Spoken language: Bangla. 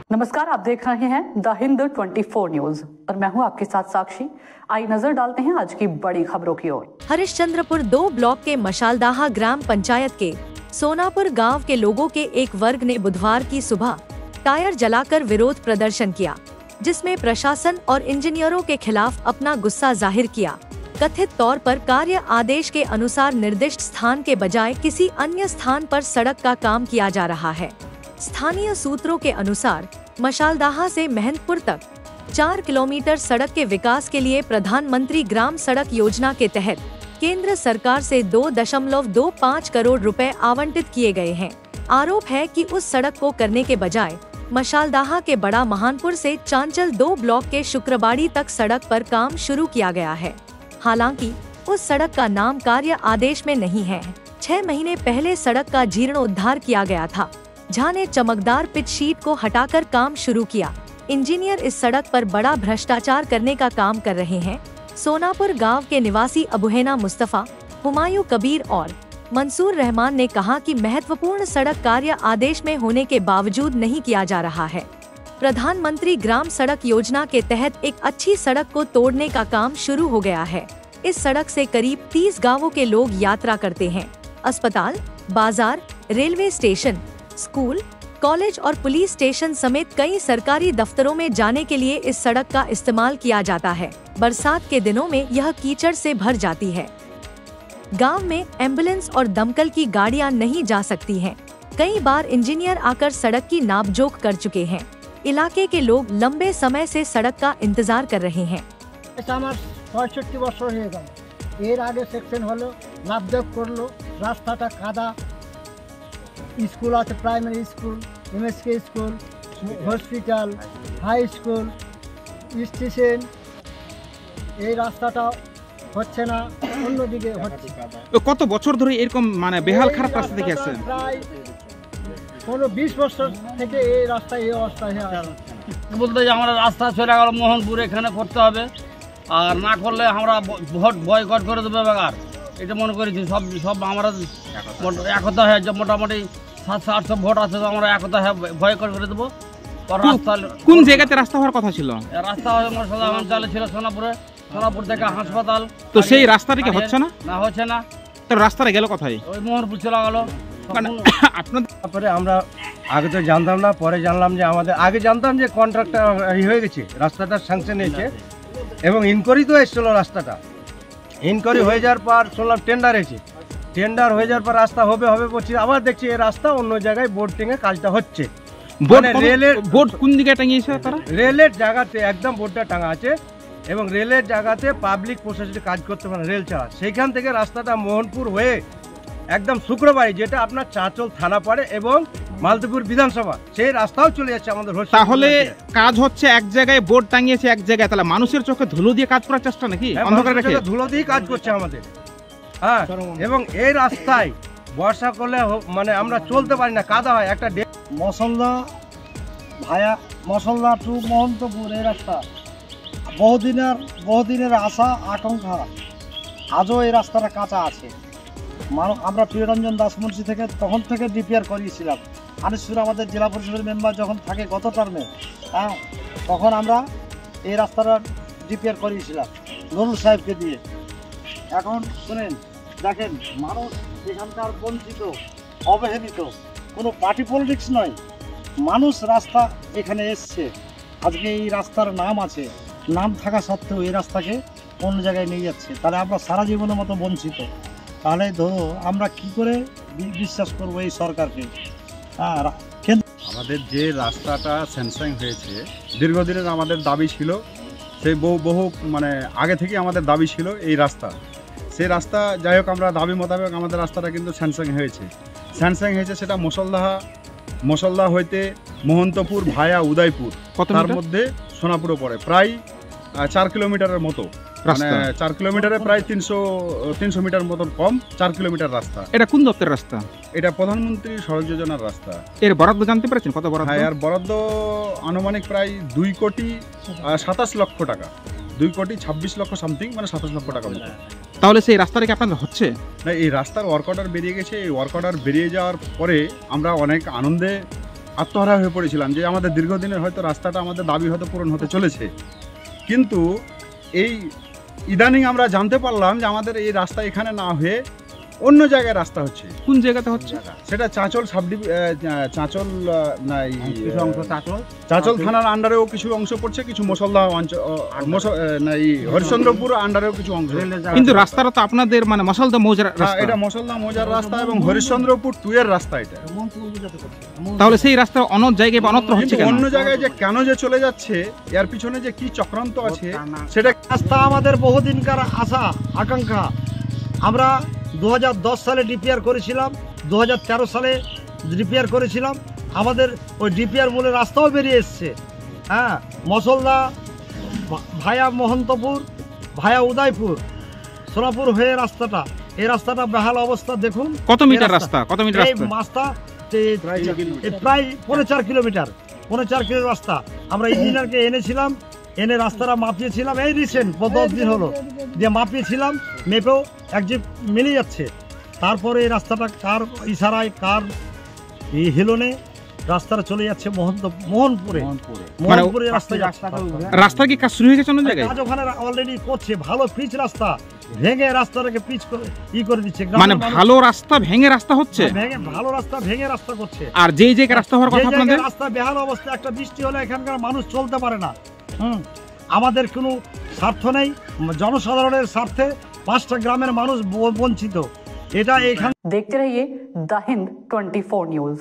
नमस्कार, आप देख रहे हैं द हिंद 24 न्यूज और मैं हूं आपके साथ साक्षी। आई नजर डालते हैं आज की बड़ी खबरों की ओर। हरिश्चंद्रपुर 2 ब्लॉक के मशालदाहा ग्राम पंचायत के सोनापुर गांव के लोगों के एक वर्ग ने बुधवार की सुबह टायर जलाकर विरोध प्रदर्शन किया, जिसमें प्रशासन और इंजीनियरों के खिलाफ अपना गुस्सा जाहिर किया। कथित तौर पर कार्य आदेश के अनुसार निर्दिष्ट स्थान के बजाय किसी अन्य स्थान पर सड़क का काम किया जा रहा है। स्थानीय सूत्रों के अनुसार मशालदाहा से महंतपुर तक 4 किलोमीटर सड़क के विकास के लिए प्रधानमंत्री ग्राम सड़क योजना के तहत केंद्र सरकार से 2.25 करोड़ रुपए आवंटित किए गए हैं। आरोप है कि उस सड़क को करने के बजाय मशालदाहा के बड़ा महानपुर से चांचल 2 ब्लॉक के शुक्रबाड़ी तक सड़क पर काम शुरू किया गया है। हालांकि उस सड़क का नाम कार्य आदेश में नहीं है। 6 महीने पहले सड़क का जीर्णोद्धार किया गया था। झा ने चमकदार पिच शीट को हटाकर काम शुरू किया। इंजीनियर इस सड़क पर बड़ा भ्रष्टाचार करने का काम कर रहे हैं। सोनापुर गांव के निवासी अबुहेना मुस्तफा, हुमायूं कबीर और मंसूर रहमान ने कहा कि महत्वपूर्ण सड़क कार्य आदेश में होने के बावजूद नहीं किया जा रहा है। प्रधानमंत्री ग्राम सड़क योजना के तहत एक अच्छी सड़क को तोड़ने का काम शुरू हो गया है। इस सड़क से करीब 30 गाँवों के लोग यात्रा करते हैं। अस्पताल, बाजार, रेलवे स्टेशन, स्कूल, कॉलेज और पुलिस स्टेशन समेत कई सरकारी दफ्तरों में जाने के लिए इस सड़क का इस्तेमाल किया जाता है। बरसात के दिनों में यह कीचड़ से भर जाती है। गांव में एम्बुलेंस और दमकल की गाड़ियां नहीं जा सकती हैं। कई बार इंजीनियर आकर सड़क की नापजोख कर चुके हैं। इलाके के लोग लंबे समय से सड़क का इंतजार कर रहे हैं। 65 বছর হয়ে গেল, এর আগে সেকশন হলো, নাপজোক করলো, রাস্তাটা কাদা, স্কুল আছে, primary school, MSK school, hospital, high school, station, এই রাস্তাটা হচ্ছে না, অন্যদিকে হচ্ছে। কত বছর ধরে এরকম মানে বেহাল খারাপ রাস্তা দেখে আসছেন? প্রায় 20 বছর থেকে এই রাস্তা এই অবস্থা হয়ে আছে। বলতে যে আমরা রাস্তা চলে গেল মোহনপুর, এখানে করতে হবে, আর না করলে আমরা ভোট বয়কট করে দেবো। বেকার এটা মনে করেছি সব আমরা একতা হয়ে মোটামুটি 700-800 ভোট আছে, তো আমরা একতা হয়ে বয়কট করে দেবো। রাস্তা কোন জায়গাতে রাস্তা হওয়ার কথা ছিল? রাস্তা অঞ্চলে ছিল সোনাপুর থেকে হাসপাতাল। তো সেই রাস্তাটা কি হচ্ছে না? না হচ্ছে না। তো রাস্তাটা গেল কোথায়? ওই মোহনপুর চলে গেল। তারপরে আমরা আগে তো জানতাম না, পরে জানলাম যে আমাদের আগে জানতাম যে কন্ট্রাক্টটা হয়ে গেছে, রাস্তাটা স্যাংশন হয়েছে এবং ইনকোয়ারি তো এসেছিল। রাস্তাটা ইনকোয়ারি হয়ে যাওয়ার পর শুনলাম টেন্ডার হয়েছে। টেন্ডার হয়ে যাওয়ার পর রাস্তা হবে বলছি, আবার দেখছি এই রাস্তা অন্য জায়গায় বোর্ড টেঙে কাজটা হচ্ছে। রেলের বোর্ড কোন দিকে টাঙিয়েছে তারা? রেলের জায়গাতে একদম বোর্ডটা টাঙা আছে এবং রেলের জায়গাতে পাবলিক প্রশাসনের কাজ করতে পারে রেল ছাড়া। সেইখান থেকে রাস্তাটা মোহনপুর হয়ে একদম শুক্রবাড়ি, যেটা আপনার চাঁচল থানা পড়ে এবং মালতীপুর বিধানসভা, সেই রাস্তাও চলে যাচ্ছে আমাদের। তাহলে কাজ হচ্ছে এক জায়গায়, বোর্ড টাঙিয়েছে এক জায়গায়, তাহলে মানুষের চোখে ধুলো দিয়ে কাজ করার চেষ্টা নাকি? অন্ধকারে রেখে ধুলো দিয়ে কাজ করছে আমাদের। হ্যাঁ, এবং এই রাস্তায় বর্ষা করলে মানে আমরা চলতে পারি না, কাদা হয়। একটা মশলদা টু মহন্তপুর এই রাস্তা বহুদিনের আশা আকাঙ্ক্ষা, আজও এই রাস্তাটা কাঁচা আছে। আমরা প্রিয়রঞ্জন দাস মুন্সি থেকে তখন থেকে ডিপিআর করিয়েছিলাম। আনিসুর আমাদের জেলা পরিষদের মেম্বার যখন থাকে গত টার্মে, হ্যাঁ, তখন আমরা এই রাস্তাটা ডিপিআর করিয়েছিলাম নুরুল সাহেবকে দিয়ে। এখন শুনেন, দেখেন, মানুষ এখানকার বঞ্চিত, অবহেলিত, কোনো পার্টি পলিটিক্স নয়, মানুষ রাস্তা এখানে এসছে। আজকে এই রাস্তার নাম আছে, নাম থাকা সত্ত্বেও এই রাস্তাকে অন্য জায়গায় নিয়ে যাচ্ছে। তাহলে আমরা সারা জীবনের মতো বঞ্চিত। তাহলে ধরো আমরা কি করে বিশ্বাস করবো এই সরকারকে? আমাদের যে রাস্তাটা স্যাংশন হয়েছে, দীর্ঘদিনের আমাদের দাবি ছিল, সেই বহু মানে আগে থেকে আমাদের দাবি ছিল এই রাস্তা। সেই রাস্তা যাই হোক, আমরা দাবি মোতাবেক আমাদের রাস্তাটা কিন্তু স্যাংশন হয়েছে। সেটা মশলদা হইতে মহন্তপুর ভায়া উদয়পুর, তার মধ্যে সোনাপুরও পড়ে, প্রায় 4 কিলোমিটারের মতো। মানে 4 কিলোমিটারে প্রায় 300 মিটার মতন কম, 4 কিলোমিটার রাস্তা। এটা কোন দপ্তরের রাস্তা? এটা প্রধানমন্ত্রী সড়ক যোজনার রাস্তা। এর বরাদ্দ জানতে পেরেছেন কত বরাদ্দ? হ্যাঁ, এর বরাদ্দ আনুমানিক প্রায় 2,27 লক্ষ টাকা, 2,26 লক্ষ সামথিং, মানে 27 লক্ষ টাকা মতো। তাহলে সেই রাস্তাটা কি আপনাদের হচ্ছে না? এই রাস্তার ওয়ার্ক অর্ডার বেরিয়ে গেছে। এই ওয়ার্ক অর্ডার বেরিয়ে যাওয়ার পরে আমরা অনেক আত্মহারা হয়ে পড়েছিলাম যে আমাদের দীর্ঘদিনের হয়তো রাস্তাটা আমাদের দাবি হয়তো পূরণ হতে চলেছে, কিন্তু এই ইদানিং আমরা জানতে পারলাম যে আমাদের এই রাস্তা এখানে না হয়ে অন্য জায়গায় রাস্তা হচ্ছে। কোন জায়গাতে হচ্ছে? সেটা চাঁচল চাঁচল থানার আন্ডারেও কিছু অংশ পড়ছে, কিছু মশলদা অঞ্চল হরিশ্চন্দ্রপুর আন্ডারেও কিছু অংশ। কিন্তু রাস্তাটা তো আপনাদের মানে মশালদা মৌজার রাস্তা। এটা মশলদা মৌজার রাস্তা এবং হরিশ্চন্দ্রপুর 2 এর রাস্তা এটা। তাহলে সেই রাস্তা অন্য জায়গায় বা অন্যত্র হচ্ছে কিন্তু কেন? অন্য জায়গায় যে কেন যে চলে যাচ্ছে এর পিছনে যে কি চক্রান্ত আছে সেটা রাস্তা আমাদের বহুদিনকার আশা আকাঙ্ক্ষা। আমরা 2010 সালে ডিপিআর করেছিলাম, 2013 সালে ডিপিআর করেছিলাম। আমাদের ওই ডিপিআর বলে রাস্তাও বেরিয়ে এসছে। হ্যাঁ, মশলদা ভায়া মহন্তপুর ভায়া উদয়পুর সোনাপুর হয়ে রাস্তাটা, এই রাস্তাটা বেহাল অবস্থা দেখুন। কত মিটার রাস্তা? কত মিটার এই রাস্তা? রাস্তা প্রায় 4.5 কিলোমিটার, 4.5 কিলো রাস্তা। আমরা ইঞ্জিনিয়ারকে এনেছিলাম, এনে রাস্তাটা মাপিয়েছিলাম এই রিসেন্ট 10 দিন হলো, দিয়ে মাপিয়েছিলাম, মেপেও একজিপ মিলে যাচ্ছে। তারপরে এই রাস্তাটা কার ইশারায় কার এই হেলনে রাস্তাটা চলে যাচ্ছে মোহনপুরে রাস্তায় যাচ্ছে। রাস্তা কি কাজ শুরু হয়ে গেছে অন্য জায়গায়? কাজ ওখানে অলরেডি করছে, ভালো পিচ রাস্তা ভেঙে রাস্তাটাকে পিচ করে করে দিচ্ছে। মানে ভালো রাস্তা ভেঙে রাস্তা হচ্ছে, ভালো রাস্তা ভেঙে রাস্তা করছে। আর যেই জায়গায় রাস্তা হওয়ার কথা আপনাদের, রাস্তা বেহাল অবস্থা, একটা বৃষ্টি হলে এখানকার মানুষ চলতে পারে না। আমাদের কোনো স্বার্থ নেই, জনসাধারণের স্বার্থে 5টা গ্রামের মানুষ বঞ্চিত। এটা এখানে देखते रहिए द हिंद 24 न्यूज।